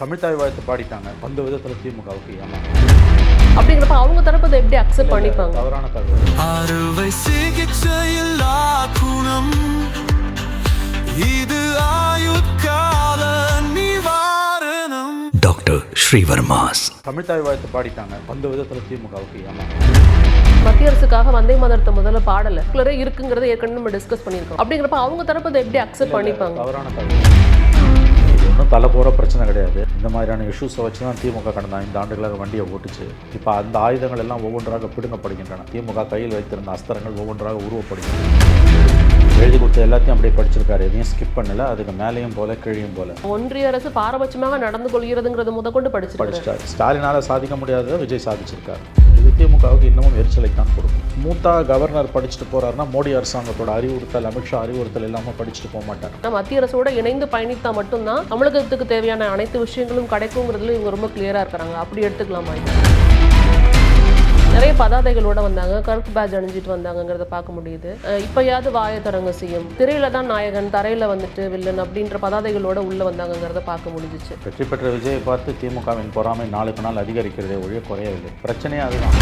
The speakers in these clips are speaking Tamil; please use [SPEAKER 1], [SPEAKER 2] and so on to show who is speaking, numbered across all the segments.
[SPEAKER 1] தமிழ் தாய் வாழ்த்து பாடிட்டாங்க. அந்த விதத்தில் திமுகவுக்கு
[SPEAKER 2] அப்படிங்கிறப்ப அவங்க தரப்பு அதை எப்படி அக்செப்ட் பண்ணிப்பாங்க?
[SPEAKER 1] தவறான தகவல்.
[SPEAKER 3] அறுவை சிகிச்சையில் குணம் இது ஆயுட்கால நிவாரணம். டாக்டர் ஸ்ரீவர்மாஸ்
[SPEAKER 1] தமிழ் தாய் வாழ்த்து பாடிட்டாங்க. அந்த விதத்தில் திமுகவுக்கு
[SPEAKER 2] மத்திய அரசுக்காக வந்தே மாதரத்தை முதல்ல பாடல இருக்குங்கிறத ஏற்கனவே நம்ம டிஸ்கஸ் பண்ணியிருக்கோம். அப்படிங்கிறப்ப அவங்க தரப்பு அதை எப்படி அக்செப்ட் பண்ணிப்பாங்க?
[SPEAKER 1] தவறான தகவல். ஒன்றும் தலை போகிற பிரச்சனை கிடையாது. இந்த மாதிரியான இஷ்யூஸை வச்சு தான் திமுக கடந்த 5 ஆண்டுகளாக வண்டியை ஓட்டுச்சு. இப்போ அந்த ஆயுதங்கள் எல்லாம் ஒவ்வொன்றாக பிடுங்கப்படுகின்றன. திமுக கையில் வைத்திருந்த அஸ்திரங்கள் ஒவ்வொன்றாக உருவப்படுகின்றன. எழுதி கொடுத்த எல்லாத்தையும் அப்படியே படிச்சிருக்காரு. எதையும் ஸ்கிப் பண்ணல. அதுக்கு மேலேயும் போல கீழையும் போல.
[SPEAKER 2] ஒன்றிய அரசு பாரபட்சமாக நடந்து கொள்கிறதுங்கிறது முதற்கொண்டு படிச்சிட்டாரு.
[SPEAKER 1] ஸ்டாலினால சாதிக்க முடியாததை விஜய் சாதிச்சிருக்காரு. இது திமுகவுக்கு இன்னமும் எரிச்சலை தான் கொடுக்கும். மூத்தா கவர்னர் படிச்சுட்டு போறாருன்னா மோடி அரசாங்கத்தோட அறிவுறுத்தல், அமித்ஷா அறிவுறுத்தல் இல்லாமல் படிச்சுட்டு போக மாட்டார்.
[SPEAKER 2] மத்திய அரசோட இணைந்து பயணித்தா மட்டும்தான் தமிழகத்துக்கு தேவையான அனைத்து விஷயங்களும் கிடைக்குங்கிறதுல இவங்க ரொம்ப கிளியரா இருக்கிறாங்க. அப்படி எடுத்துக்கலாமா? நிறைய பதாதைகளோட வந்தாங்க, கருப்பு பேட்ஜ் அணிஞ்சிட்டு வந்தாங்கிறத பார்க்க முடியுது. இப்பயாவது வாயை தரங்க செய்யும், திரையில தான் நாயகன், தரையில வந்துட்டு வில்லன் அப்படின்ற பதாதைகளோட உள்ள வந்தாங்கிறத பார்க்க முடிஞ்சிச்சு.
[SPEAKER 1] வெற்றி பெற்ற விஜயை பார்த்து திமுகவின் பொறாமை நாளுக்கு நாள் அதிகரிக்கிறதே ஒழிய குறையவில்லை. பிரச்சனையே அதுதான்.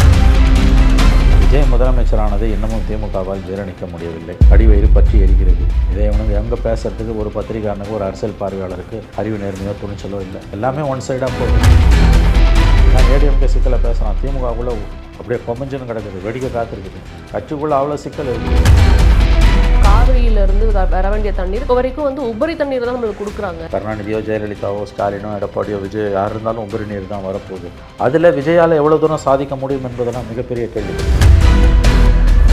[SPEAKER 1] விஜய் முதலமைச்சரானது இன்னமும் திமுகவால் ஜீரணிக்க முடியவில்லை. அடிவயிறு பற்றி எரிகிறது. இதை எங்கே பேசுறதுக்கு ஒரு பத்திரிகையாளனுக்கு, ஒரு அரசியல் பார்வையாளருக்கு அறிவு நேர்மையோ துணிச்சலோ இல்லை. எல்லாமே ஒன் சைடாக போகுது. நான் ஏடிஎம்கே சிக்கலை பேசுகிறான். திமுகவுக்குள்ள அப்படியே கொமஞ்சுன்னு கிடக்குது, வெடிக்க காத்திருக்குது. கட்சிக்குள்ள அவ்வளோ சிக்கல் இருக்குது.
[SPEAKER 2] காவிரியிலிருந்து வர வேண்டிய தண்ணீர் இப்போ வரைக்கும் உபரி தண்ணீர் தான் நம்மளுக்கு கொடுக்குறாங்க.
[SPEAKER 1] கருணாநிதியோ ஜெயலலிதாவோ ஸ்டாலினோ எடப்பாடியோ விஜய் யார் இருந்தாலும் உபரி நீர் தான் வரப்போகுது. அதில் விஜயால் எவ்வளோ தூரம் சாதிக்க முடியும் என்பதெல்லாம் மிகப்பெரிய கேள்வி.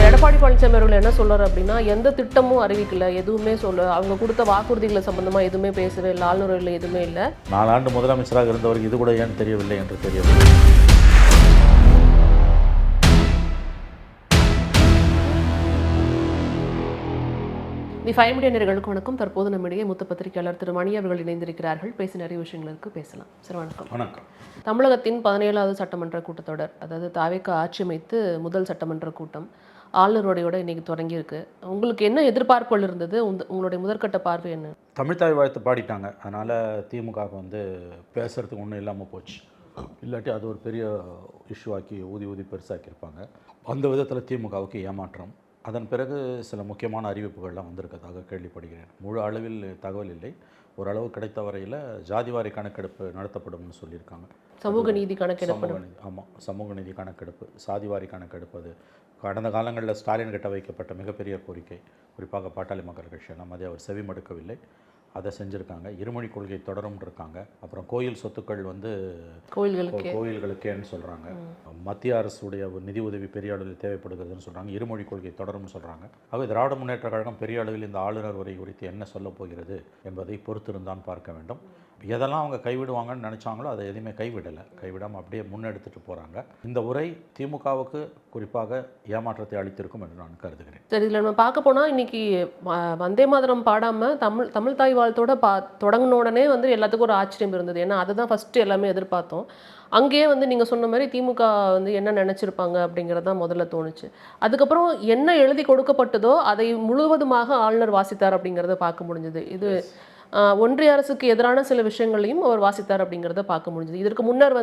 [SPEAKER 2] எடப்பாடி பழனிசாமி அவர்கள் என்ன சொல்றாரு அப்படின்னா, எந்த திட்டமும் அறிவிக்கல, எதுவுமே சொல்ல, அவங்க கொடுத்த வாக்குறுதிகளை சம்பந்தமா எதுவுமே பேசவே இல்லை, ஆளுநர்கள் எதுவுமே இல்லை.
[SPEAKER 1] 4 ஆண்டு முதலமைச்சராக இருந்தவருக்கு இது கூட ஏன் தெரியவில்லை என்று தெரியவில்லை.
[SPEAKER 2] தி 5 மீடியா நேயர்களுக்கு வணக்கம். தற்போது நம்மிடையே மூத்த பத்திரிகையாளர் திரு மணி அவர்கள் இணைந்திருக்கிறார்கள். பேசி நிறைய விஷயங்களுக்கு பேசலாம். சார் வணக்கம்.
[SPEAKER 1] வணக்கம்.
[SPEAKER 2] தமிழகத்தின் 17வது சட்டமன்ற கூட்டத்தொடர், அதாவது தாவேக ஆட்சி அமைத்து முதல் சட்டமன்ற கூட்டம் ஆளுநரோடையோட இன்னைக்கு தொடங்கியிருக்கு. உங்களுக்கு என்ன எதிர்பார்ப்புகள் இருந்தது? உங்களுடைய முதற்கட்ட பார்வை என்ன?
[SPEAKER 1] தமிழ் தாய் வாழ்த்து பாடிட்டாங்க. அதனால் திமுகவுக்கு பேசுகிறதுக்கு ஒன்றும் இல்லாமல் போச்சு. இல்லாட்டி அது ஒரு பெரிய இஷ்யூவாக்கி ஊதி பெருசாக்கியிருப்பாங்க. அந்த விதத்தில் திமுகவுக்கு ஏமாற்றம். அதன் பிறகு சில முக்கியமான அறிவிப்புகள்லாம் வந்திருக்கதாக கேள்விப்படுகிறேன். முழு அளவில் தகவல் இல்லை. ஓரளவு கிடைத்த வரையில் ஜாதிவாரி கணக்கெடுப்பு நடத்தப்படும்னு சொல்லியிருக்காங்க.
[SPEAKER 2] சமூக நீதி கணக்கெடுப்பு.
[SPEAKER 1] ஆமாம், சமூக நீதி கணக்கெடுப்பு, சாதிவாரி கணக்கெடுப்பு. அது கடந்த காலங்களில் ஸ்டாலின் கிட்ட வைக்கப்பட்ட மிகப்பெரிய கோரிக்கை. குறிப்பாக பாட்டாளி மக்கள் கட்சியெல்லாம் அதை அவர் செவிமடுக்கவில்லை. அதை செஞ்சுருக்காங்க. இருமொழி கொள்கை தொடரும் இருக்காங்க. அப்புறம் கோயில் சொத்துக்கள் கோயில்களுக்கேன்னு சொல்கிறாங்க. மத்திய அரசுடைய நிதி உதவி பெரிய அளவில் தேவைப்படுகிறதுன்னு சொல்கிறாங்க. இருமொழி கொள்கை தொடரும்னு சொல்கிறாங்க. ஆகவே திராவிட முன்னேற்ற கழகம் பெரிய அளவில் இந்த ஆளுநர் உரை குறித்து என்ன சொல்ல போகிறது என்பதை பொறுத்திருந்தான் பார்க்க வேண்டும். எதெல்லாம் அவங்க கைவிடுவாங்கன்னு நினச்சாங்களோ அதை எதுவுமே கைவிடாமல் அப்படியே முன்னெடுத்துட்டு போகிறாங்க. இந்த உரை திமுகவுக்கு குறிப்பாக ஏமாற்றத்தை அளித்திருக்கும் என்று நான் கருதுகிறேன்.
[SPEAKER 2] சரி, இதில் நம்ம பார்க்க போனால் இன்னைக்கு வந்தே மாதரம் பாடாமல் தமிழ் தாய் வாழ்த்தோட தொடங்கின உடனே எல்லாத்துக்கும் ஒரு ஆச்சரியம் இருந்தது. ஏன்னா அதுதான் ஃபஸ்ட்டு எல்லாமே எதிர்பார்த்தோம். அங்கேயே நீங்கள் சொன்ன மாதிரி திமுக என்ன நினச்சிருப்பாங்க அப்படிங்கிறது தான் முதல்ல தோணுச்சு. அதுக்கப்புறம் என்ன எழுதி கொடுக்கப்பட்டதோ அதை முழுவதுமாக ஆளுநர் வாசித்தார் அப்படிங்கிறத பார்க்க முடிஞ்சது. இது ஒன்றிய அரசுக்கு எதிரான சில விஷயங்களையும் அவர் வாசித்தார் அப்படிங்கிறத பார்க்க முடிஞ்சது. இதற்கு முன்னர்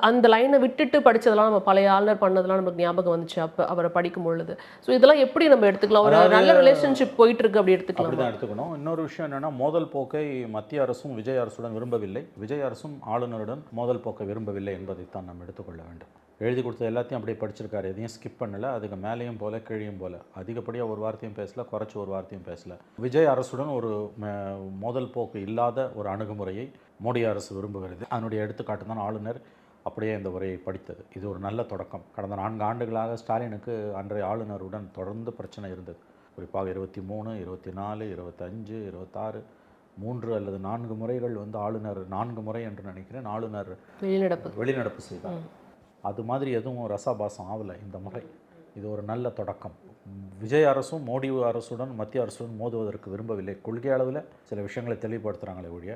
[SPEAKER 2] அந்த லைனை விட்டுட்டு படித்ததெல்லாம் நம்ம பழைய ஆளுநர் பண்ணதெல்லாம் நமக்கு ஞாபகம் வந்துச்சு அப்போ அவரை படிக்கும் பொழுது. ஸோ இதெல்லாம் எப்படி நம்ம எடுத்துக்கலாம்? ஒரு நல்ல ரிலேஷன்ஷிப் போயிட்டு இருக்கு, அப்படி எடுத்துக்கலாம்.
[SPEAKER 1] அப்படி தான் எடுத்துக்கணும். இன்னொரு விஷயம் என்னென்னா, மோதல் போக்கை மத்திய அரசும் விஜய் அரசுடன் விரும்பவில்லை, விஜய் அரசும் ஆளுநருடன் மோதல் போக்கை விரும்பவில்லை என்பதைத்தான் நம்ம எடுத்துக்கொள்ள வேண்டும். எழுதி கொடுத்த எல்லாத்தையும் அப்படியே படிச்சிருக்காரு. எதையும் ஸ்கிப் பண்ணலை. அதுக்கு மேலேயும் போல கீழையும் போல. அதிகப்படியாக ஒரு வார்த்தையும் பேசல, குறைச்சி ஒரு வார்த்தையும் பேசல. விஜய் அரசுடன் ஒரு மோதல் போக்கு இல்லாத ஒரு அணுகுமுறையை மோடி அரசு விரும்புகிறது. அதனுடைய எடுத்துக்காட்டு தான் ஆளுநர் அப்படியே இந்த உரையை படித்தது. இது ஒரு நல்ல தொடக்கம். கடந்த 4 ஆண்டுகளாக ஸ்டாலினுக்கு அன்றைய ஆளுநருடன் தொடர்ந்து பிரச்சனை இருந்தது. குறிப்பாக 23, 24, 25, 26 3 அல்லது 4 முறைகள் ஆளுநர் 4 முறை என்று நினைக்கிறேன் ஆளுநர் வெளிநடப்பு செய்தார். அது மாதிரி எதுவும் ரசாபாசம் ஆகலை இந்த முறை. இது ஒரு நல்ல தொடக்கம். விஜய் அரசும் மோடி அரசுடன் மத்திய அரசுடன் மோதுவதற்கு விரும்பவில்லை. கொள்கை அளவில் சில விஷயங்களை தெளிவுபடுத்துகிறாங்களே ஒழிய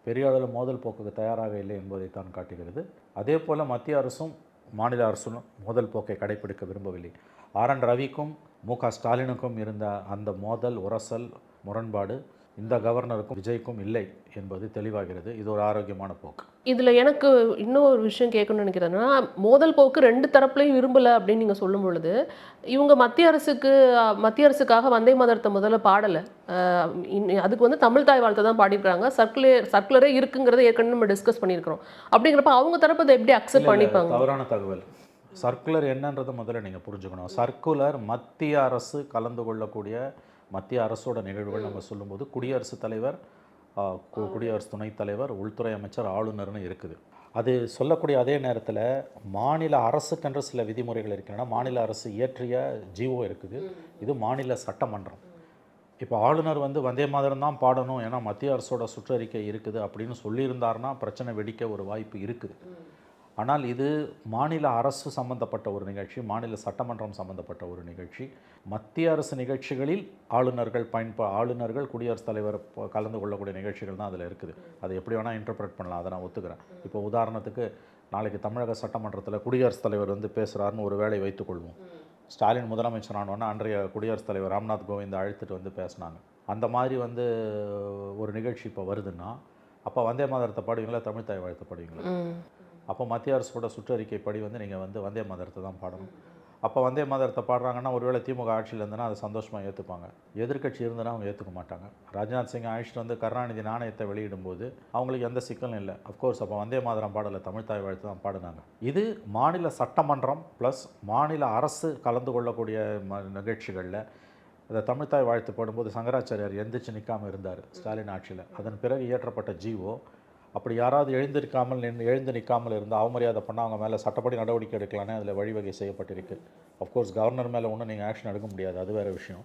[SPEAKER 1] பெரிய அளவில் மோதல் போக்குக்கு தயாராக இல்லை என்பதை தான் காட்டுகிறது. அதே போல் மத்திய அரசும் மாநில அரசுடன் மோதல் போக்கை கடைப்பிடிக்க விரும்பவில்லை. RN ரவிக்கும் MK ஸ்டாலினுக்கும் இருந்த அந்த மோதல், உரசல், முரண்பாடு இந்த கவர்னருக்கும் விஜய்க்கும் இல்லை என்பது தெளிவாகிறது. இது ஒரு ஆரோக்கியமான போக்கு.
[SPEAKER 2] இதில் எனக்கு இன்னும் ஒரு விஷயம் கேட்கணும்னு நினைக்கிறேன்னா, மோதல் போக்கு 2 தரப்புலையும் விரும்பலை அப்படின்னு நீங்கள் சொல்லும் பொழுது, இவங்க மத்திய அரசுக்காக வந்தே மாதரத்தை முதல்ல பாடலை. அதுக்கு வந்து தமிழ் தாய் வாழ்த்தை தான் பாடியிருக்காங்க. சர்க்குலரே இருக்குங்கிறத ஏற்கனவே நம்ம டிஸ்கஸ் பண்ணியிருக்கிறோம். அப்படிங்கிறப்ப அவங்க தரப்பு அதை எப்படி அக்செப்ட் பண்ணிப்பாங்க?
[SPEAKER 1] தவறான தகவல். சர்க்குலர் என்னன்றதை முதல்ல நீங்கள் புரிஞ்சுக்கணும். சர்க்குலர் மத்திய அரசு கலந்து கொள்ளக்கூடிய மத்திய அரசோட நிகழ்வுகள் நம்ம சொல்லும்போது குடியரசுத் தலைவர், குடியரசு துணைத் தலைவர், உள்துறை அமைச்சர், ஆளுநர்னு இருக்குது. அது சொல்லக்கூடிய அதே நேரத்தில் மாநில அரசுக்கென்று சில விதிமுறைகள் இருக்கின்றன. மாநில அரசு இயற்றிய ஜிஓ இருக்குது. இது மாநில சட்டமன்றம். இப்போ ஆளுநர் வந்து வந்தே மாதரம் தான் பாடணும் ஏன்னா மத்திய அரசோட சுற்றறிக்கை இருக்குது அப்படின்னு சொல்லியிருந்தாருன்னா பிரச்சனை வெடிக்க ஒரு வாய்ப்பு இருக்குது. ஆனால் இது மாநில அரசு சம்பந்தப்பட்ட ஒரு நிகழ்ச்சி, மாநில சட்டமன்றம் சம்பந்தப்பட்ட ஒரு நிகழ்ச்சி. மத்திய அரசு நிகழ்ச்சிகளில் ஆளுநர்கள் குடியரசுத் தலைவர் கலந்து கொள்ளக்கூடிய நிகழ்ச்சிகள் தான் அதில் இருக்குது. அதை எப்படி வேணால் இன்டர்பிரட் பண்ணலாம், அதை நான் ஒத்துக்கிறேன். இப்போ உதாரணத்துக்கு நாளைக்கு தமிழக சட்டமன்றத்தில் குடியரசுத் தலைவர் வந்து பேசுகிறாருன்னு ஒரு வேளை வைத்துக்கொள்வோம். ஸ்டாலின் முதலமைச்சரானோன்னா அன்றைய குடியரசுத் தலைவர் ராம்நாத் கோவிந்த் அழைத்துட்டு வந்து பேசினாங்க. அந்த மாதிரி வந்து ஒரு நிகழ்ச்சி இப்போ வருதுன்னா அப்போ வந்தே மாதரத்தை பாடுவீங்களா, தமிழ் தாய் வாழ்த்தை பாடுவீங்களா? அப்போ மத்திய அரசோட சுற்றறிக்கை படி வந்து நீங்கள் வந்து வந்தே மாதரத்தை தான் பாடணும். அப்போ வந்தே மாதரத்தை பாடுறாங்கன்னா ஒருவேளை திமுக ஆட்சியில் இருந்ததுன்னா அதை சந்தோஷமாக ஏற்றுப்பாங்க. எதிர்க்கட்சி இருந்ததுன்னா அவங்க ஏற்றுக்க மாட்டாங்க. ராஜ்நாத் சிங் அழைச்சிட்டு வந்து கருணாநிதி நாணயத்தை வெளியிடும்போது அவங்களுக்கு எந்த சிக்கலும் இல்லை. அஃப்கோர்ஸ் அப்போ வந்தே மாதரம் பாடலை, தமிழ் தாய் வாழ்த்து தான் பாடினாங்க. இது மாநில சட்டமன்றம் ப்ளஸ் மாநில அரசு கலந்து கொள்ளக்கூடிய நிகழ்ச்சிகளில் அந்த தமிழ்தாய் வாழ்த்து பாடும்போது சங்கராச்சாரியார் எந்திரிச்சு நிற்காமல் இருந்தார் ஸ்டாலின் ஆட்சியில். அதன் பிறகு இயற்றப்பட்ட ஜிஓ அப்படி யாராவது எழுந்து நிற்காமல் இருந்து அவமரியாதை பண்ணால் அவங்க மேலே சட்டப்படி நடவடிக்கை எடுக்கலான்னு அதில் வழிவகை செய்யப்பட்டிருக்கு. அஃப்கோர்ஸ் கவர்னர் மேலே ஒன்றும் நீங்கள் ஆக்ஷன் எடுக்க முடியாது, அது வேறு விஷயம்.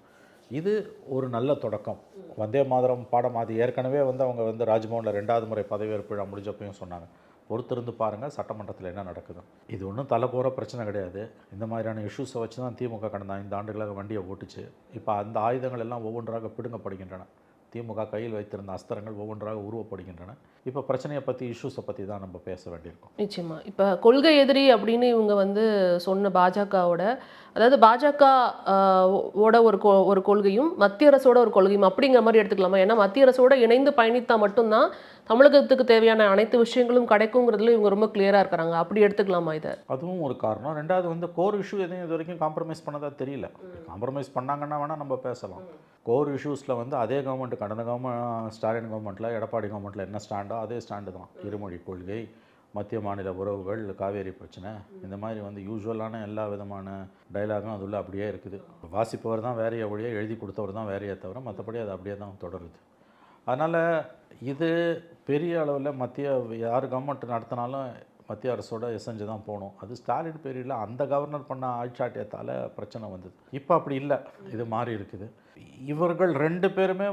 [SPEAKER 1] இது ஒரு நல்ல தொடக்கம். வந்தே மாதரம் பாடம் அது ஏற்கனவே வந்து அவங்க வந்து ராஜ்பவனில் 2வது முறை பதவியேற்பு விழா முடிஞ்சப்பையும் சொன்னாங்க. பொறுத்திருந்து பாருங்கள் சட்டமன்றத்தில் என்ன நடக்குது. இது ஒன்றும் தலை போகிற பிரச்சனை கிடையாது. இந்த மாதிரியான இஷ்யூஸை வச்சு தான் திமுக கடந்த 5 ஆண்டுகளாக வண்டியை ஓட்டுச்சு. இப்போ அந்த ஆயுதங்கள் எல்லாம் ஒவ்வொன்றாக பிடுங்கப்படுகின்றன. திமுக கையில் வைத்திருந்த அஸ்திரங்கள் ஒவ்வொன்றாக உருவப்படுகின்றன. இப்போ பிரச்சனையை பற்றி, இஷ்யூஸை பற்றி தான் நம்ம பேச வேண்டியிருக்கோம்.
[SPEAKER 2] நிச்சயமாக. இப்போ கொள்கை எதிரி அப்படின்னு இவங்க வந்து சொன்ன பாஜகவோட, அதாவது பாஜக ஓட ஒரு கொள்கையும் மத்திய அரசோட ஒரு கொள்கையும் அப்படிங்கிற மாதிரி எடுத்துக்கலாமா? ஏன்னா மத்திய அரசோட இணைந்து பயணித்தால் மட்டும்தான் தமிழகத்துக்கு தேவையான அனைத்து விஷயங்களும் கிடைக்குங்கிறதுல இவங்க ரொம்ப கிளியராக இருக்கிறாங்க. அப்படி எடுத்துக்கலாமா இதை?
[SPEAKER 1] அதுவும் ஒரு காரணம். 2வது வந்து கோர் இஷ்யூ எதையும் இது வரைக்கும் காம்ப்ரமைஸ் பண்ணதா தெரியல. காம்ப்ரமைஸ் பண்ணாங்கன்னா வேணால் நம்ம பேசலாம். கோர் இஷ்யூஸில் வந்து அதே கவர்மெண்ட், கடந்த கவர்மெண்ட் ஸ்டாலின் கவர்மெண்ட்டில், எடப்பாடி கவர்மெண்ட்டில் என்ன ஸ்டாண்டோ அதே ஸ்டாண்டு தான். இருமொழி கொள்கை, மத்திய மாநில உறவுகள், காவேரி பிரச்சனை, இந்த மாதிரி வந்து யூஸ்வலான எல்லா விதமான டைலாகும் அதுள்ள அப்படியே இருக்குது. வாசிப்பவர் தான் வேறைய ஒழிய, எழுதி கொடுத்தவர் தான் வேறையே தவிர மற்றபடி அது அப்படியே தான் தொடருது. அதனால் இது பெரிய அளவில் யார் கவர்மெண்ட் நடத்தினாலும் மத்திய அரசோட எசஞ்சு தான் போகணும். அது ஸ்டாலின் பீரியடில் அந்த கவர்னர் பண்ண ஆட்சாட்டியத்தால் பிரச்சனை வந்தது. இப்போ அப்படி இல்லை, இது மாறி இருக்குது. இவர்கள் 2 பேருமே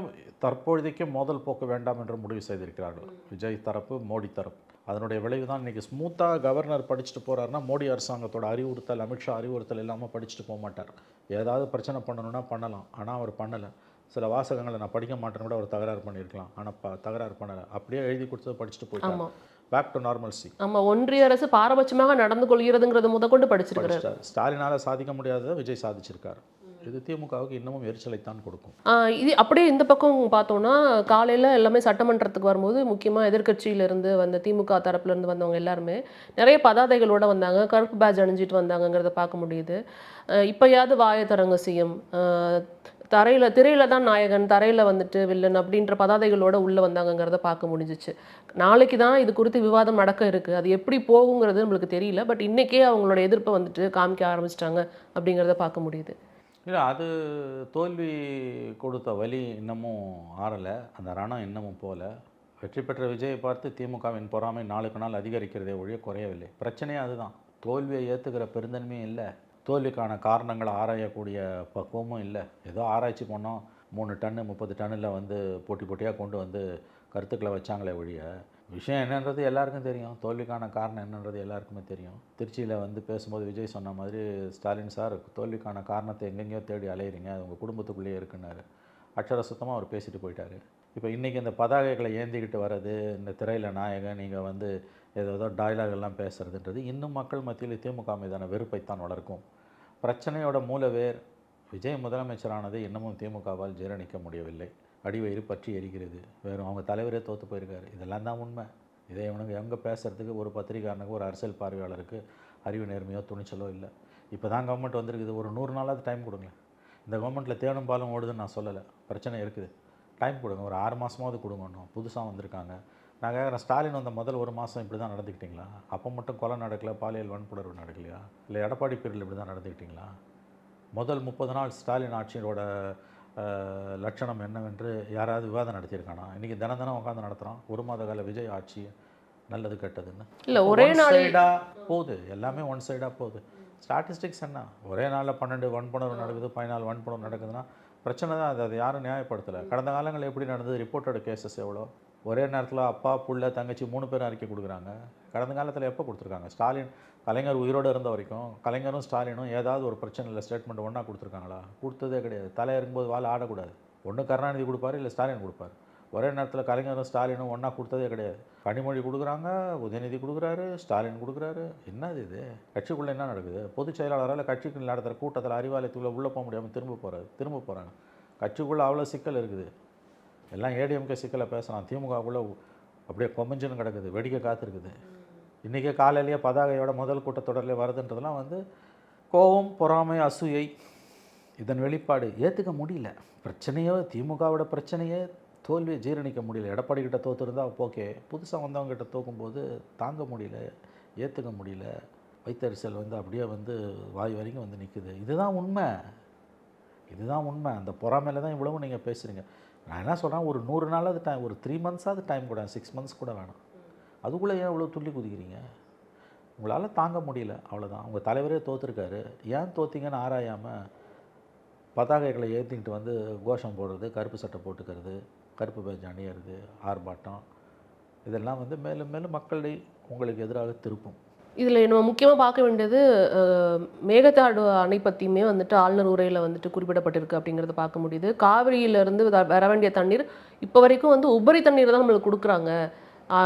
[SPEAKER 1] தற்பொழுதைக்கு மோதல் போக்க வேண்டாம் என்று முடிவு செய்திருக்கிறார்கள். விஜய் தரப்பு, மோடி தரப்பு. அதனுடைய விளைவு தான் இன்றைக்கி ஸ்மூத்தாக கவர்னர் படிச்சுட்டு போகிறாருன்னா மோடி அரசாங்கத்தோட அறிவுறுத்தல், அமித்ஷா அறிவுறுத்தல் இல்லாமல் படிச்சுட்டு போக மாட்டார். ஏதாவது பிரச்சனை பண்ணணுன்னா பண்ணலாம், ஆனால் அவர் பண்ணலை. சில வாசகங்களை நான் படிக்க மாட்டேன்னு கூட அவர் தகராறு பண்ணியிருக்கலாம், ஆனால் தகராறு பண்ணலை. அப்படியே எழுதி கொடுத்தது படிச்சுட்டு போயிட்டாங்க. Back to normalcy.
[SPEAKER 2] ஆமாம், ஒன்றிய அரசு பாரபட்சமாக நடந்து கொள்கிறதுங்கிறது முதற்கொண்டு படிச்சிருக்காரு.
[SPEAKER 1] ஸ்டாலினால் சாதிக்க முடியாததை விஜய் சாதிச்சிருக்காரு. இது திமுகவுக்கு இன்னமும் எரிச்சலைத்தான் கொடுக்கும்.
[SPEAKER 2] இது அப்படியே இந்த பக்கம் பார்த்தோம்னா காலையில் எல்லாமே சட்டமன்றத்துக்கு வரும்போது முக்கியமாக எதிர்க்கட்சியிலேருந்து வந்த திமுக தரப்புலேருந்து வந்தவங்க எல்லாருமே நிறைய பதாதைகளோடு வந்தாங்க, கருப்பு பேட்ஜ் அணிஞ்சிட்டு வந்தாங்கங்கிறத பார்க்க முடியுது. இப்போயாவது வாயை தரங்க சிஎம், திரையில் தான் நாயகன், தரையில் வந்துட்டு வில்லன் அப்படின்ற பதாதைகளோடு உள்ளே வந்தாங்கங்கிறத பார்க்க முடிஞ்சிச்சு. நாளைக்கு தான் இது குறித்து விவாதம் நடக்க இருக்குது. அது எப்படி போகுங்கிறது நம்மளுக்கு தெரியல. பட் இன்றைக்கே அவங்களோட எதிர்ப்பை வந்துட்டு காமிக்க ஆரம்பிச்சிட்டாங்க அப்படிங்கிறத பார்க்க முடியுது.
[SPEAKER 1] இல்லை, அது தோல்வி கொடுத்த வலி இன்னமும் ஆறலை, அந்த ரணம் இன்னமும் போல. வெற்றி பெற்ற விஜயை பார்த்து திமுகவின் பொறாமை நாளுக்கு நாள் அதிகரிக்கிறதே ஒழிய குறையவில்லை. பிரச்சனையே அதுதான். தோல்வியை ஏற்றுக்கிற பெருந்தன்மையும் இல்லை, தோல்விக்கான காரணங்களை ஆராயக்கூடிய பக்குவமும் இல்லை. ஏதோ ஆராய்ச்சி பண்ணோம், 3 டன்னு 30 டன்னில் வந்து போட்டியாக கொண்டு வந்து கருத்துக்களை வச்சாங்களே ஒழிய விஷயம் என்னன்றது எல்லாருக்கும் தெரியும். தோல்விக்கான காரணம் என்னன்றது எல்லாருக்குமே தெரியும். திருச்சியில் வந்து பேசும்போது விஜய் சொன்ன மாதிரி, ஸ்டாலின் சார் தோல்விக்கான காரணத்தை எங்கெங்கேயோ தேடி அலையிறீங்க, அது உங்கள் குடும்பத்துக்குள்ளேயே இருக்குன்னாரு. அக்ஷர சுத்தமாக அவர் பேசிட்டு போயிட்டார். இப்போ இன்றைக்கி இந்த பதாகைகளை ஏந்திக்கிட்டு வர்றது, இந்த திரையில் நாயகன், நீங்கள் வந்து ஏதோ டைலாகெல்லாம் பேசுகிறதுன்றது இன்னும் மக்கள் மத்தியில் திமுக மீதான வெறுப்பைத்தான் வளர்க்கும். பிரச்சனையோட மூலவேர் விஜய் முதலமைச்சரானது இன்னமும் திமுகவால் ஜீரணிக்க முடியவில்லை. அடிவயிறு பற்றி எரிக்கிறது. வெறும் அவங்க தலைவரே தோற்று போயிருக்காரு. இதெல்லாம் தான் உண்மை. இதை இவனுங்க எங்கே பேசுகிறதுக்கு ஒரு பத்திரிகாரனுக்கு ஒரு அரசியல் பார்வையாளருக்கு அறிவு நேர்மையோ துணிச்சலோ இல்லை. இப்போ தான் கவர்மெண்ட் வந்திருக்குது, ஒரு 100 நாளாவது டைம் கொடுங்க. இந்த கவர்மெண்ட்டில் தேனும் பாலும் ஓடுதுன்னு நான் சொல்லலை, பிரச்சனை இருக்குது, டைம் கொடுங்க, ஒரு 6 மாதமாவது கொடுங்க. இன்னும் புதுசாக வந்திருக்காங்க. நான் கேட்குறேன், ஸ்டாலின் வந்த முதல் 1 மாதம் இப்படி தான் நடந்துக்கிட்டிங்களா? அப்போ மட்டும் கொலை நடக்கல, பாலியல் வன்புணர்வு நடக்கலையா? இல்லை எடப்பாடி பீரியடில் இப்படி தான் நடந்துக்கிட்டிங்களா? முதல் 30 நாள் ஸ்டாலின் ஆட்சியோட லட்சணம் என்னவென்று யாராவது விவாதம் நடத்தியிருக்கானா? இன்றைக்கி தினம் உட்காந்து நடத்துகிறோம் 1 மாத கால விஜய் ஆட்சி நல்லது கெட்டதுன்னு.
[SPEAKER 2] இல்லை, ஒரே நாள்
[SPEAKER 1] போகுது, எல்லாமே ஒன் சைடாக போகுது. ஸ்டாட்டிஸ்டிக்ஸ் என்ன, ஒரே நாளில் 12 வன்புணர்வு நடக்குது, 14 வன்புணர்வு நடக்குதுன்னா பிரச்சனை தான். அது யாரும் நியாயப்படுத்தலை. கடந்த காலங்களில் எப்படி நடந்தது? ரிப்போர்ட்டட் கேசஸ் எவ்வளோ? ஒரே நேரத்தில் அப்பா புள்ள தங்கச்சி 3 பேரும் அறிக்கை கொடுக்குறாங்க. கடந்த காலத்தில் எப்போ கொடுத்துருக்காங்க? ஸ்டாலின் கலைஞர் உயிரோடு இருந்த வரைக்கும் கலைஞரும் ஸ்டாலினும் ஏதாவது ஒரு பிரச்சனையில் ஸ்டேட்மெண்ட் ஒன்றா கொடுத்துருக்காங்களா? கொடுத்ததே கிடையாது. தலை இறங்கும்போது வாழை ஆடக்கூடாது. ஒன்று கருணாநிதி கொடுப்பாரு, இல்லை ஸ்டாலின் கொடுப்பார். ஒரே நேரத்தில் கலைஞரும் ஸ்டாலினும் ஒன்றா கொடுத்ததே கிடையாது. கனிமொழி கொடுக்குறாங்க, உதயநிதி கொடுக்குறாரு, ஸ்டாலின் கொடுக்குறாரு. என்னது இது? கட்சிக்குள்ளே என்ன நடக்குது? பொதுச் செயலாளரால் கட்சிக்கு நடத்துகிற கூட்டத்தில் அறிவாலயத்துக்குள்ளே உள்ளே போக முடியாமல் திரும்ப போகிறாங்க. கட்சிக்குள்ளே அவ்வளோ சிக்கல் இருக்குது. எல்லாம் ஏடிஎம்கே சிக்கலை பேசலாம், திமுகவுக்குள்ளே அப்படியே கொமஞ்சுன்னு கிடக்குது, வெடிக்க காத்திருக்குது. இன்றைக்கி காலையிலேயே பதாகையோட முதல் கூட்டத்தொடரில் வருதுன்றதெல்லாம் கோபம், பொறாமை, அசூயை இதன் வெளிப்பாடு. ஏற்றுக்க முடியல. பிரச்சனையோ திமுகவோட பிரச்சனையே தோல்வியை ஜீரணிக்க முடியல. எடப்பாடி கிட்ட தோற்றுருந்தால் ஓகே, புதுசாக வந்தவங்க கிட்ட தோக்கும்போது தாங்க முடியல, ஏற்றுக்க முடியல. வைத்தறிச்சல் அப்படியே வாய் வரைக்கும் நிற்குது. இதுதான் உண்மை. அந்த பொறாமையில் தான் இவ்வளவும் நீங்கள் பேசுகிறீங்க. நான் என்ன சொல்கிறேன், ஒரு 100 நாளாவது டைம், ஒரு 3 மந்த்ஸாவது டைம் கூட, 6 மந்த்ஸ் கூட வேணும். அதுக்குள்ளே ஏன் இவ்வளோ துள்ளி குதிக்கிறீங்க? உங்களால் தாங்க முடியல, அவ்வளோதான். உங்கள் தலைவரே தோற்றுருக்காரு, ஏன் தோற்றிங்கன்னு ஆராயாமல் பதாகைகளை ஏற்றிக்கிட்டு கோஷம் போடுறது, கருப்பு சட்டை போட்டுக்கிறது, கருப்பு பேஜ் அணியறது, ஆர்ப்பாட்டம், இதெல்லாம் மேலும் மேலும் மக்களை உங்களுக்கு எதிராக திருப்பும்.
[SPEAKER 2] இதில் நம்ம முக்கியமாக பார்க்க வேண்டியது மேகதாடு அணை பற்றியுமே ஆளுநர் உரையில் குறிப்பிடப்பட்டிருக்கு அப்படிங்கிறத பார்க்க முடியுது. காவிரியிலேருந்து வர வேண்டிய தண்ணீர் இப்போ வரைக்கும் உபரி தண்ணீர் தான் நம்மளுக்கு கொடுக்குறாங்க.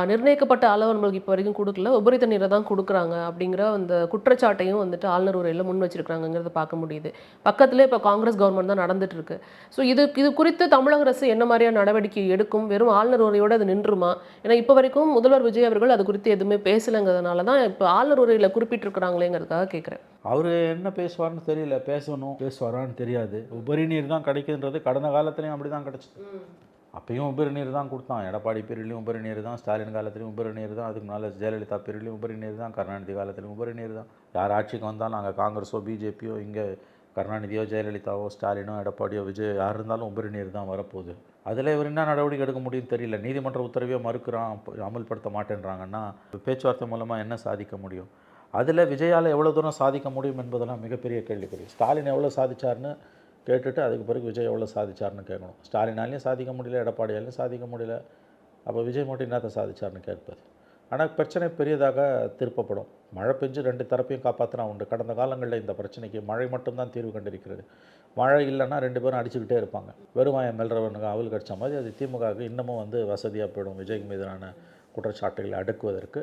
[SPEAKER 2] நிர்ணயிக்கப்பட்ட அளவு நம்மளுக்கு இப்போ வரைக்கும் கொடுக்கல, உபரி தண்ணீரை தான் கொடுக்குறாங்க அப்படிங்கிற அந்த குற்றச்சாட்டையும் ஆளுநர் உரையில் முன் வச்சிருக்காங்கிறத பார்க்க முடியுது. பக்கத்துலேயே இப்போ காங்கிரஸ் கவர்மெண்ட் தான் நடந்துட்டு இருக்கு. ஸோ இது குறித்து தமிழக அரசு என்ன மாதிரியான நடவடிக்கை எடுக்கும்? வெறும் ஆளுநர் உரையோடு அது நின்றுமா? ஏன்னா இப்போ வரைக்கும் முதல்வர் விஜய் அவர்கள் அது குறித்து எதுவுமே பேசலைங்கிறதுனால தான் இப்போ ஆளுநர் உரையில் குறிப்பிட்டிருக்கிறாங்களேங்கிறதுக்காக கேட்குறேன்.
[SPEAKER 1] அவர் என்ன பேசுவார்னு தெரியல, பேசுவாரான்னு தெரியாது. உபரி நீர் தான் கிடைக்குதுன்றது கடந்த காலத்துலேயும் அப்படி தான் கிடச்சிது. அப்பயும் உபரி நீர் தான் கொடுத்தான். எடப்பாடி பீரியட்லையும் உபரி நீர் தான், ஸ்டாலின் காலத்துலையும் உபரி நீர் தான், அதுக்கு மேலே ஜெயலலிதா பீரியட்லையும் உபரி நீர் தான், கருணாநிதி காலத்துலையும் உபரி நீர் தான். யார் ஆட்சிக்கு வந்தாலும் நாங்கள் காங்கிரஸோ பிஜேபியோ, இங்கே கருணாநிதியோ ஜெயலலிதாவோ ஸ்டாலினோ எடப்பாடியோ விஜய் யார் இருந்தாலும் உபரி நீர் தான் வரப்போகுது. அதில் இவர் என்ன நடவடிக்கை எடுக்க முடியும்னு தெரியல. நீதிமன்ற உத்தரவையோ மறுக்கிறான், அமல்படுத்த மாட்டேன்றாங்கன்னா பேச்சுவார்த்தை மூலமாக என்ன சாதிக்க முடியும்? அதில் விஜயால் எவ்வளோ தூரம் சாதிக்க முடியும் என்பதெல்லாம் மிகப்பெரிய கேள்விக்குறி. ஸ்டாலின் எவ்வளோ சாதிச்சார்னு கேட்டுட்டு அதுக்கு பிறகு விஜய் எவ்வளோ சாதிச்சார்னு கேட்கணும். ஸ்டாலினாலையும் சாதிக்க முடியல, எடப்பாடியாலையும் சாதிக்க முடியல, அப்போ விஜய் மட்டும் என்னத்தை சாதிச்சார்னு கேட்பது. ஆனால் பிரச்சனை பெரியதாக திருப்பப்படும். மழை பெஞ்சு 2 தரப்பையும் காப்பாற்றினா உண்டு. கடந்த காலங்களில் இந்த பிரச்சனைக்கு மழை மட்டும்தான் தீர்வு கண்டிருக்கிறது. மழை இல்லைன்னா 2 பேரும் அடிச்சுக்கிட்டே இருப்பாங்க. வெறுமாயம் மெல்றவனுக்கு அவள் கடிச்ச மாதிரி அது திமுகவுக்கு இன்னமும் வசதியாக போயிடும் விஜய் மீதான குற்றச்சாட்டுகளை அடுக்குவதற்கு.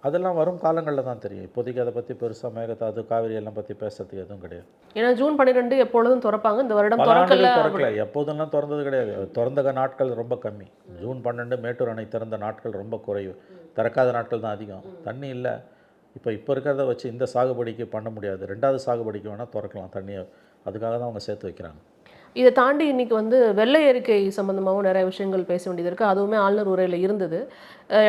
[SPEAKER 1] அதெல்லாம் வரும் காலங்களில் தான் தெரியும். இப்போதைக்கு அதை பற்றி பெருசாக மேகதாது காவிரி எல்லாம் பற்றி பேசுறதுக்கு எதுவும் கிடையாது.
[SPEAKER 2] ஏன்னா ஜூன் 12 எப்பொழுதும் திறப்பாங்க, இந்த வருடம் திறக்கல.
[SPEAKER 1] எப்போதெல்லாம் திறந்தது கிடையாது. திறந்த நாட்கள் ரொம்ப கம்மி. ஜூன் 12 மேட்டூர் அணை திறந்த நாட்கள் ரொம்ப குறைவு. திறக்காத நாட்கள் தான் அதிகம். தண்ணி இல்லை. இப்போ இருக்கிறத வச்சு இந்த சாகுபடிக்கு பண்ண முடியாது. 2வது சாகுபடிக்கு வேணால் திறக்கலாம் தண்ணியை. அதுக்காக தான் அவங்க சேர்த்து வைக்கிறாங்க.
[SPEAKER 2] இதை தாண்டி இன்றைக்கி வெள்ளை அறிக்கை சம்மந்தமாகவும் நிறைய விஷயங்கள் பேச வேண்டியது இருக்குது. அதுவுமே ஆளுநர் உரையில் இருந்தது.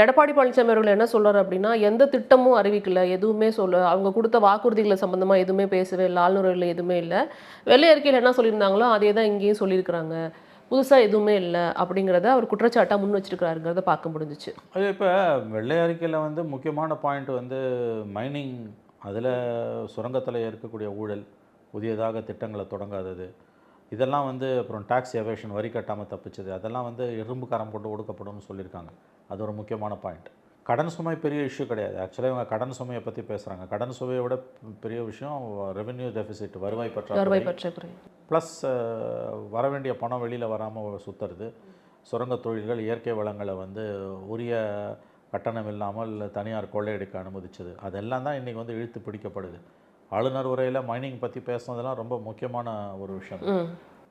[SPEAKER 2] எடப்பாடி பழனிசாமி அவர்கள் என்ன சொல்கிறார் அப்படின்னா, எந்த திட்டமும் அறிவிக்கல, எதுவுமே அவங்க கொடுத்த வாக்குறுதிகளை சம்மந்தமாக எதுவுமே பேசவே இல்லை, ஆளுநர் உரையில் எதுவுமே இல்லை. வெள்ளை அறிக்கையில் என்ன சொல்லியிருந்தாங்களோ அதே தான் இங்கேயும் சொல்லியிருக்கிறாங்க, புதுசாக எதுவுமே இல்லை அப்படிங்கிறத அவர் குற்றச்சாட்டாக முன் வச்சிருக்கிறாருங்கிறத பார்க்க முடிஞ்சிச்சு.
[SPEAKER 1] அது இப்போ வெள்ளை அறிக்கையில் முக்கியமான பாயிண்ட் மைனிங், அதில் சுரங்கத்தில் இருக்கக்கூடிய ஊழல், புதியதாக திட்டங்களை தொடங்காதது, இதெல்லாம் அப்புறம் டாக்ஸ் எவேஷன், வரி கட்டாமல் தப்பிச்சது, அதெல்லாம் இரும்பு காரம் கொண்டு ஒடுக்கப்படும்னு சொல்லியிருக்காங்க. அது ஒரு முக்கியமான பாயிண்ட். கடன் சுமை பெரிய இஷ்யூ கிடையாது. ஆக்சுவலாக இவங்க கடன் சுமையை பற்றி பேசுகிறாங்க. கடன் சுமையை விட பெரிய விஷயம் ரெவென்யூ டெஃபிசிட், வருவாய் பற்றாக்குறை, ப்ளஸ் வர வேண்டிய பணம் வெளியில் வராமல் சுற்றுறது, சுரங்க தொழில்கள் இயற்கை வளங்களை உரிய கட்டணம் இல்லாமல் தனியார் கொள்ளையடிக்க அனுமதிச்சது, அதெல்லாம் தான் இன்றைக்கி இழுத்து பிடிக்கப்படுது. ஆளுநர் உரையில் மைனிங் பற்றி பேசுனதெல்லாம் ரொம்ப முக்கியமான ஒரு விஷயம்.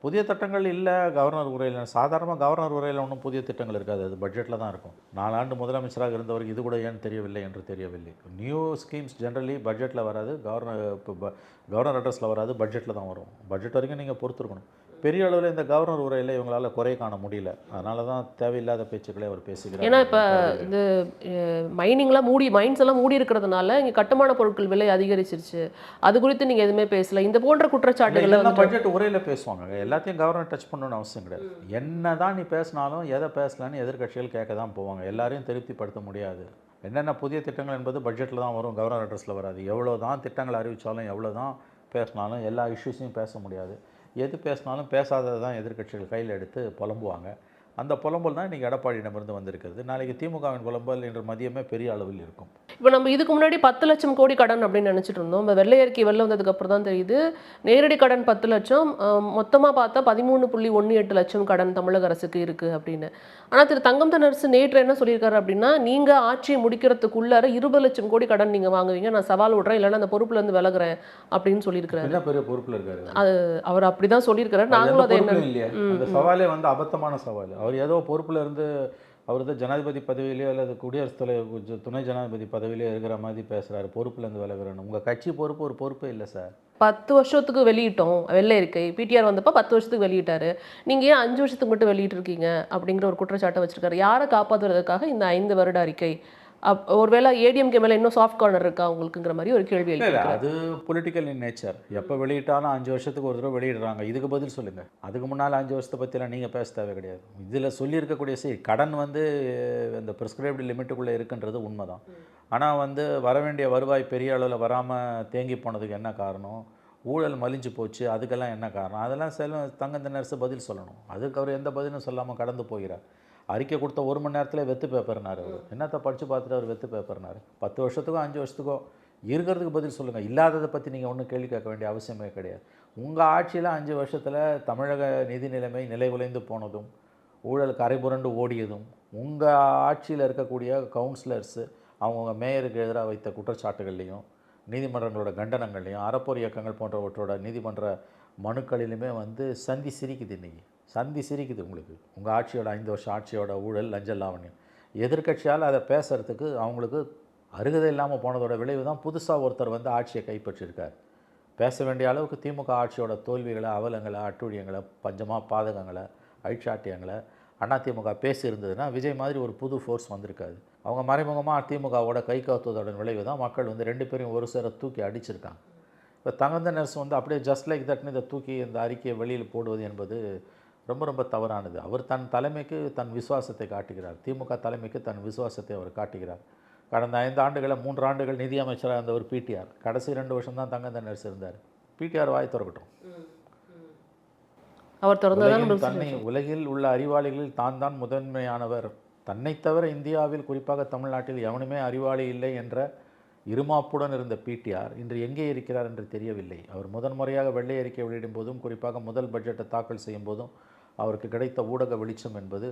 [SPEAKER 1] புதிய திட்டங்கள் இல்லை கவர்னர் உரையில். சாதாரணமாக கவர்னர் உரையில் ஒன்றும் புதிய திட்டங்கள் இருக்காது, அது பட்ஜெட்டில் தான் இருக்கும். 4 ஆண்டு முதலமைச்சராக இருந்தவருக்கு இது கூட ஏன் தெரியவில்லை என்று தெரியவில்லை. நியூ ஸ்கீம்ஸ் ஜென்ரலி பட்ஜெட்டில் வராது, கவர்னர் அட்ரஸில் வராது, பட்ஜெட்டில் தான் வரும். பட்ஜெட் வரைக்கும் நீங்கள் பொறுத்திருக்கணும். பெரிய அளவில் இந்த கவர்னர் உரையில் இவங்களால் குறை காண முடியல, அதனால தான் தேவையில்லாத பேச்சுக்களை அவர் பேசுகிறார்.
[SPEAKER 2] ஏன்னா இப்போ இந்த மைனிங்லாம் மைன்ஸ் எல்லாம் மூடி இருக்கிறதுனால இங்கே கட்டுமான பொருட்கள் விலை அதிகரிச்சிருச்சு, அது குறித்து நீங்கள் எதுவுமே பேசல. இந்த போன்ற குற்றச்சாட்டுகளை வந்து
[SPEAKER 1] பட்ஜெட் உரையில் பேசுவாங்க, எல்லாத்தையும் கவர்னர் டச் பண்ணணும்னு அவசியம் கிடையாது. என்ன தான் நீ பேசினாலும் எதை பேசலான்னு எதிர்கட்சிகள் கேட்க தான் போவாங்க, எல்லாரையும் திருப்திப்படுத்த முடியாது. என்னென்ன புதிய திட்டங்கள் என்பது பட்ஜெட்டில் தான் வரும், கவர்னர் அட்ரஸில் வராது. எவ்வளோ தான் திட்டங்கள் அறிவித்தாலும் எவ்வளோ தான் பேசினாலும் எல்லா இஷ்யூஸையும் பேச முடியாது. எது பேசினாலும் பேசாதது தான் எதிர்கட்சிகள் கையில் எடுத்து புலம்புவாங்க. அந்த புலம்பல் தான் இன்றைக்கி எடப்பாடியிடமிருந்து வந்திருக்கிறது. நாளைக்கு திமுகவின் புலம்பல் இன்று மதியமே பெரிய அளவில் இருக்கும்.
[SPEAKER 2] இப்போ நம்ம இதுக்கு முன்னாடி 10 லட்சம் கோடி கடன் அப்படின்னு நினச்சிட்டு இருந்தோம். இப்போ வெள்ளை அறிக்கை வெளில வந்ததுக்கு அப்புறம் தான் தெரியுது நேரடி கடன் 10 லட்சம், மொத்தமாக பார்த்தா 13.18 லட்சம் கடன் தமிழக அரசுக்கு இருக்குது அப்படின்னு. ஆனால் திரு தங்கம் தென்னரசு நேற்று என்ன சொல்லியிருக்காரு அப்படின்னா, நீங்கள் ஆட்சியை முடிக்கிறதுக்குள்ளார 20 லட்சம் கோடி கடன் நீங்கள் வாங்குவீங்க, நான் சவால் விட்றேன், இல்லைன்னா அந்த பொறுப்புலேருந்து விலகுறேன் அப்படின்னு சொல்லியிருக்கிறாரு.
[SPEAKER 1] என்ன பெரிய பொறுப்பில் இருக்காரு
[SPEAKER 2] அது அவர் அப்படி தான் சொல்லியிருக்காரு. நாங்களும் அதை என்ன
[SPEAKER 1] இல்லையா, அந்த சவாலே வந்து அபத்தமான சவால். அவர் ஏதோ பொறுப்பில் இருந்து அவர் தான் ஜனாதிபதி பதவியிலையோ அல்லது குடியரசுத் தலைவர் துணை ஜனாதிபதி பதவியிலையோ இருக்கிற மாதிரி பேசுகிறாரு, பொறுப்புலேருந்து விலகுறேன்னு. உங்கள் கட்சி பொறுப்பு ஒரு பொறுப்பே இல்லை சார்.
[SPEAKER 2] 10 வருஷத்துக்கு வெளியிட்டோம் வெள்ளை இருக்கை, பிடிஆர் வந்தப்போ 10 வருஷத்துக்கு வெளியிட்டாரு, நீங்கள் ஏன் 5 வருஷத்துக்கு மட்டும் வெளியிட்டு இருக்கீங்க அப்படிங்கிற ஒரு குற்றச்சாட்டை வச்சிருக்காரு. யாரை காப்பாற்றுறதுக்காக இந்த 5 வருட அறிக்கை? ஒருவேளை ஏடிஎம்கே மேலே இன்னும் சாஃப்ட் கார்னர் இருக்கா உங்களுக்குங்கிற மாதிரி ஒரு கேள்வி
[SPEAKER 1] இல்லை, அது பொலிட்டிக்கல் இன் நேச்சர். எப்போ வெளியிட்டாலும் 5 வருஷத்துக்கு ஒரு தடவை வெளியிடுறாங்க, இதுக்கு பதில் சொல்லுங்கள். அதுக்கு முன்னால் 5 வருஷத்தை பற்றிலாம் நீங்கள் பேச தேவை கிடையாது. இதில் சொல்லியிருக்கக்கூடிய கடன் வந்து இந்த ப்ரிஸ்கிரைப்டு லிமிட்டுக்குள்ளே இருக்குன்றது உண்மை தான். ஆனால் வந்து வர வேண்டிய வருவாய் பெரிய அளவில் வராமல் தேங்கி போனதுக்கு என்ன காரணம், ஊழல் மலிஞ்சு போச்சு, அதுக்கெல்லாம் என்ன காரணம், அதெல்லாம் தங்கம் தென்னரசு பதில் சொல்லணும். அதுக்கு அவர் எந்த பதிலும் சொல்லாமல் கடந்து போகிறார். அறிக்கை கொடுத்த 1 மணி நேரத்தில் வெத்து பேப்பர்னார். அவர் என்னத்தை படித்து பார்த்துட்டு அவர் வெத்து பேப்பர்னார். 10 வருஷத்துக்கோ 5 வருஷத்துக்கோ இருக்கிறதுக்கு பதில் சொல்லுங்கள். இல்லாததை பற்றி நீங்கள் ஒன்றும் கேள்வி கேட்க வேண்டிய அவசியமே கிடையாது. உங்கள் ஆட்சியில் 5 வருஷத்தில் தமிழக நிதி நிலைமை நிலை குலைந்து போனதும், ஊழல் கரைபுரண்டு ஓடியதும், உங்கள் ஆட்சியில் இருக்கக்கூடிய கவுன்சிலர்ஸு அவங்கவுங்க மேயருக்கு எதிராக வைத்த குற்றச்சாட்டுகள்லையும், நீதிமன்றங்களோட கண்டனங்கள்லையும், அறப்போர் இயக்கங்கள் போன்றவற்றோட நீதிமன்ற மனுக்களிலுமே வந்து சந்தி சிரிக்குது. இன்றைக்கி சந்தி சிரிக்குது உங்களுக்கு. உங்கள் ஆட்சியோட 5 வருஷம் ஆட்சியோட ஊழல் லஞ்ச லாவண்யம். எதிர்கட்சியால் அதை பேசுகிறதுக்கு அவங்களுக்கு அருகதை இல்லாமல் போனதோட விளைவு தான் புதுசாக ஒருத்தர் வந்து ஆட்சியை கைப்பற்றியிருக்கார். பேச வேண்டிய அளவுக்கு திமுக ஆட்சியோட தோல்விகளை, அவலங்களை, அட்டூழியங்களை, பஞ்சமாக பாதகங்களை, அழிச்சாட்டியங்களை அதிமுக பேசியிருந்ததுன்னா விஜய் மாதிரி ஒரு புது ஃபோர்ஸ் வந்திருக்காது. அவங்க மறைமுகமாக திமுகவோட கை காத்துவதோட விளைவு தான் மக்கள் வந்து 2 பேரையும் ஒரு சேர தூக்கி அடிச்சிருக்காங்க. இப்போ தங்கம் தென்னரசு வந்து அப்படியே ஜஸ்ட் லைக் தட்னு இதை தூக்கி இந்த அறிக்கையை வெளியில் போடுவது என்பது ரொம்ப ரொம்ப தவறானது. அவர் தன் தலைமைக்கு தன் விசுவாசத்தை காட்டுகிறார், திமுக தலைமைக்கு தன் விசுவாசத்தை அவர் காட்டுகிறார். கடந்த 5 ஆண்டுகளில் 3 ஆண்டுகள் நிதி அமைச்சராக இருந்த ஒரு பிடிஆர், கடைசி 2 வருஷம் தான் தங்கம் தென்னரசு இருந்தார். பிடிஆர் வாய் திறக்கட்டும்.
[SPEAKER 2] அவர்
[SPEAKER 1] உலகில் உள்ள அறிவாளிகளில் தான் முதன்மையானவர், தன்னை தவிர இந்தியாவில் குறிப்பாக தமிழ்நாட்டில் எவனுமே அறிவாளி இல்லை என்ற இருமாப்புடன் இருந்த பிடிஆர் இன்று எங்கே இருக்கிறார் என்று தெரியவில்லை. அவர் முதன்முறையாக வெள்ளை அறிக்கை வெளியிடும் போதும், குறிப்பாக முதல் பட்ஜெட்டை தாக்கல் செய்யும் போதும் அவருக்கு கிடைத்த ஊடக வெளிச்சம் என்பது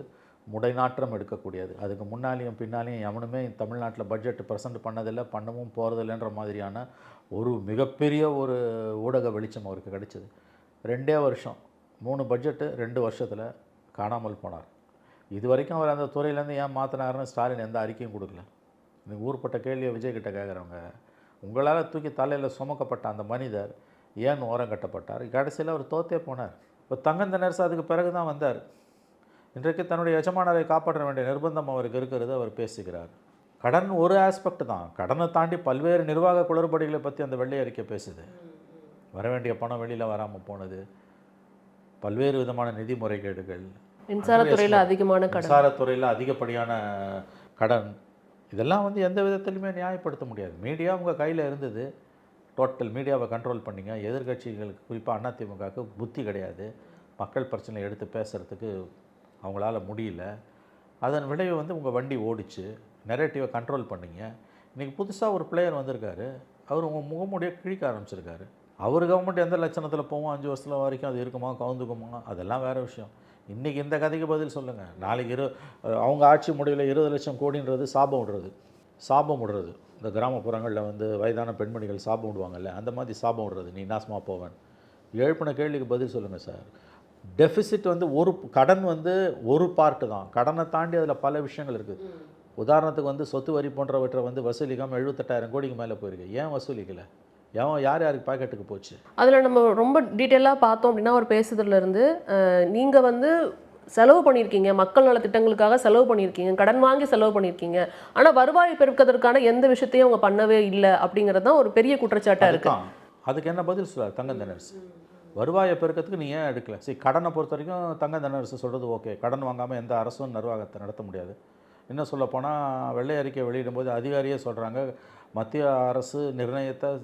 [SPEAKER 1] முடைநாற்றம் எடுக்கக்கூடியது. அதுக்கு முன்னாலேயும் பின்னாலேயும் எவனுமே தமிழ்நாட்டில் பட்ஜெட் ப்ரெசென்ட் பண்ணதில்லை, பண்ணவும் போகிறதில்லைன்ற மாதிரியான ஒரு மிகப்பெரிய ஒரு ஊடக வெளிச்சம் அவருக்கு கிடைச்சது. 2 வருஷம் 3 பட்ஜெட்டு 2 வருஷத்தில் காணாமல் போனார். இது வரைக்கும் அவர் அந்த துறையிலேருந்து ஏன் மாற்றினாருன்னு ஸ்டாலின் எந்த அறிக்கையும் கொடுக்கல. இன்னைக்கு ஊர்பட்ட கேள்வியை விஜய்கிட்ட கேட்குறவங்க, உங்களால் தூக்கி தலையில் சுமக்கப்பட்ட அந்த மனிதர் ஏன் ஓரம் கட்டப்பட்டார்? கடைசியில் அவர் தோத்தே போனார். இப்போ தங்கம் தென்னரசு அதுக்கு பிறகு தான் வந்தார். இன்றைக்கு தன்னுடைய எஜமானரை காப்பாற்ற வேண்டிய நிர்பந்தம் அவருக்கு இருக்கிறது அவர் பேசுகிறார். கடன் ஒரு ஆஸ்பெக்ட் தான், கடனை தாண்டி பல்வேறு நிர்வாக குளறுபடிகளை பற்றி அந்த வெள்ளை அறிக்கை பேசுது. வர வேண்டிய பணம் வெளியில் வராமல் போனது, பல்வேறு விதமான நிதி முறைகேடுகள்,
[SPEAKER 2] மின்சாரத்துறையில் அதிகமான கடன்,
[SPEAKER 1] மின்சாரத்துறையில் அதிகப்படியான கடன், இதெல்லாம் வந்து எந்த விதத்திலுமே நியாயப்படுத்த முடியாது. மீடியா உங்கள் கையில் இருந்தது, டோட்டல் மீடியாவை கண்ட்ரோல் பண்ணிங்க. எதிர்கட்சிகளுக்கு குறிப்பாக அதிமுகவுக்கு புத்தி கிடையாது, மக்கள் பிரச்சனையை எடுத்து பேசுகிறதுக்கு அவங்களால முடியல. அதன் விளைவு வந்து உங்கள் வண்டி ஓடிச்சு, நெரேட்டிவை கண்ட்ரோல் பண்ணிங்க. இன்றைக்கி புதுசாக ஒரு பிளேயர் வந்திருக்காரு, அவர் உங்கள் முகமுடிய கிழிக்க ஆரம்பிச்சிருக்காரு. அவர் கவர்மெண்ட் எந்த லட்சணத்தில் போவோம், 5 வருஷத்தில் வரைக்கும் அது இருக்குமா, கவுந்துக்குமா, அதெல்லாம் வேறு விஷயம். இன்றைக்கி இந்த கதைக்கு பதில் சொல்லுங்கள். நாளைக்கு அவங்க ஆட்சி முடிவில் 20 லட்சம் கோடின்றது சாபம் விடுறது. இந்த கிராமப்புறங்களில் வந்து வயதான பெண்மணிகள் சாபம் விடுவாங்கல்ல, அந்த மாதிரி சாபம் விடுறது, நீ நாசமாக போவேன். எழுப்பின கேள்விக்கு பதில் சொல்லுங்கள் சார். டெஃபிசிட் வந்து கடன் வந்து ஒரு பார்ட்டு தான். கடனை தாண்டி அதில் பல விஷயங்கள் இருக்குது. உதாரணத்துக்கு வந்து சொத்து வரி போன்றவற்றை வந்து வசூலிக்காமல் 78,000 கோடிக்கு மேலே போயிருக்கு. ஏன் வசூலிக்கலை? யார் யாருக்கு பாக்கெட்டுக்கு போச்சு?
[SPEAKER 2] அதில் நம்ம ரொம்ப டீட்டெயிலாக பார்த்தோம் அப்படின்னா அவர் பேசுறதுலேருந்து நீங்கள் வந்து செலவு பண்ணியிருக்கீங்க, மக்கள் நல திட்டங்களுக்காக செலவு பண்ணியிருக்கீங்க, கடன் வாங்கி செலவு பண்ணியிருக்கீங்க, ஆனால் வருவாய் பெருக்கிறதுக்கான எந்த விஷயத்தையும் அவங்க பண்ணவே இல்லை அப்படிங்கிறது தான் ஒரு பெரிய குற்றச்சாட்டாக இருக்கு.
[SPEAKER 1] அதுக்கு என்ன பதில் சொல்கிறார் தங்கம் தென்னரசு? வருவாயை பெருக்கிறதுக்கு நீ ஏன் எடுக்கல? சரி, கடனை பொறுத்த வரைக்கும் தங்கம் தென்னரசு சொல்கிறது ஓகே, கடன் வாங்காமல் எந்த அரசும் நிர்வாகத்தை நடத்த முடியாது. இன்னும் சொல்லப்போனால் வெள்ளை அறிக்கை வெளியிடும்போது அதிகாரியே சொல்கிறாங்க, மத்திய அரசு நிர்ணயித்த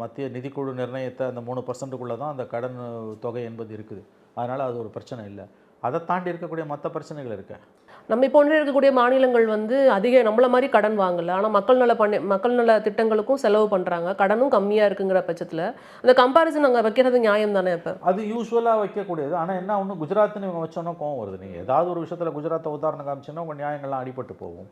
[SPEAKER 1] மத்திய நிதிக்குழு நிர்ணயித்த அந்த 3% தான் அந்த கடன் தொகை என்பது இருக்குது. அதனால் அது ஒரு பிரச்சனை இல்லை. அதை தாண்டி இருக்கக்கூடிய மற்ற பிரச்சனைகள் இருக்கு.
[SPEAKER 2] நம்ம இப்போ இருக்கக்கூடிய மாநிலங்கள் வந்து அதிக நம்மள மாதிரி கடன் வாங்கலை, ஆனால் மக்கள் நல திட்டங்களுக்கும் செலவு பண்ணுறாங்க, கடனும் கம்மியாக இருக்குங்கிற பட்சத்தில் அந்த கம்பாரிசன் அங்கே வைக்கிறது நியாயம் தானே? இப்போ அது
[SPEAKER 1] யூஸ்வலாக வைக்கக்கூடியது. ஆனால் என்ன ஒன்று, குஜராத்னு இவங்க வச்சோன்னா கோவம் வருது. நீங்கள் ஏதாவது ஒரு விஷயத்தில் குஜராத்தை உதாரணம் காமிச்சுன்னா உங்கள் நியாயங்கள்லாம் அடிபட்டு போகும்.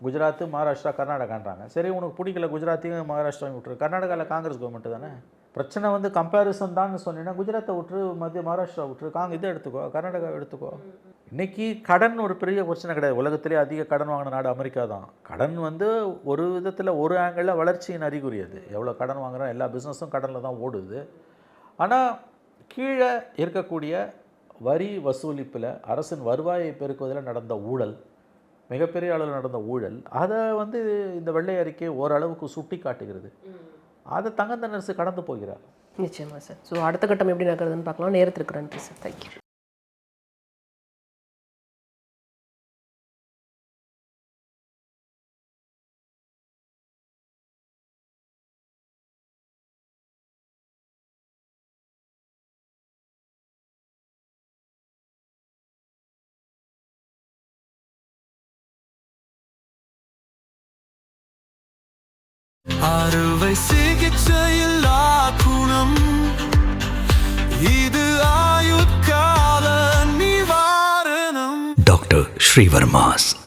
[SPEAKER 1] குஜராத், மகாராஷ்டிரா, கர்நாடகான்றாங்க. சரி, உனக்கு பிடிக்கல குஜராத்தையும் மகாராஷ்டிராவையும் விட்டுரு. கர்நாடகாவில் காங்கிரஸ் கவர்மெண்ட்டு தானே. பிரச்சனை வந்து கம்பேரிசன் தான் சொன்னீங்கன்னா குஜராத்தை விட்டுரு, மகாராஷ்டிரா விட்டுரு, இதை எடுத்துக்கோ, கர்நாடகாவை எடுத்துக்கோ. இன்றைக்கி கடன் ஒரு பெரிய பிரச்சனை கிடையாது. உலகத்திலே அதிக கடன் வாங்கின நாடு அமெரிக்கா தான். கடன் வந்து ஒரு விதத்தில் ஒரு ஆங்கிளில் வளர்ச்சியின் அறிகுறி. அது எவ்வளோ கடன் வாங்குகிறோம், எல்லா பிஸ்னஸும் கடனில் தான் ஓடுது. ஆனால் கீழே இருக்கக்கூடிய வரி வசூலிப்பில் அரசின் வருவாயை பெருக்குவதில் நடந்த ஊழல், மிகப்பெரிய அளவில் நடந்த ஊழல், அதை வந்து இந்த வெள்ளை அறிக்கை ஓரளவுக்கு சுட்டி காட்டுகிறது. அதை தங்கம் தென்னரசு கடந்து போகிறார்.
[SPEAKER 2] நிச்சயமாக சார். ஸோ அடுத்த கட்டம் எப்படி நடக்கிறதுன்னு பார்க்கலாம். நேரத்திற்கு நன்றி சார். தேங்க்யூ.
[SPEAKER 3] அறுவை சிகிச்சையில்லா குணம், இது ஆயுட்கால நிவாரணம். டாக்டர் ஸ்ரீவர்மாஸ்.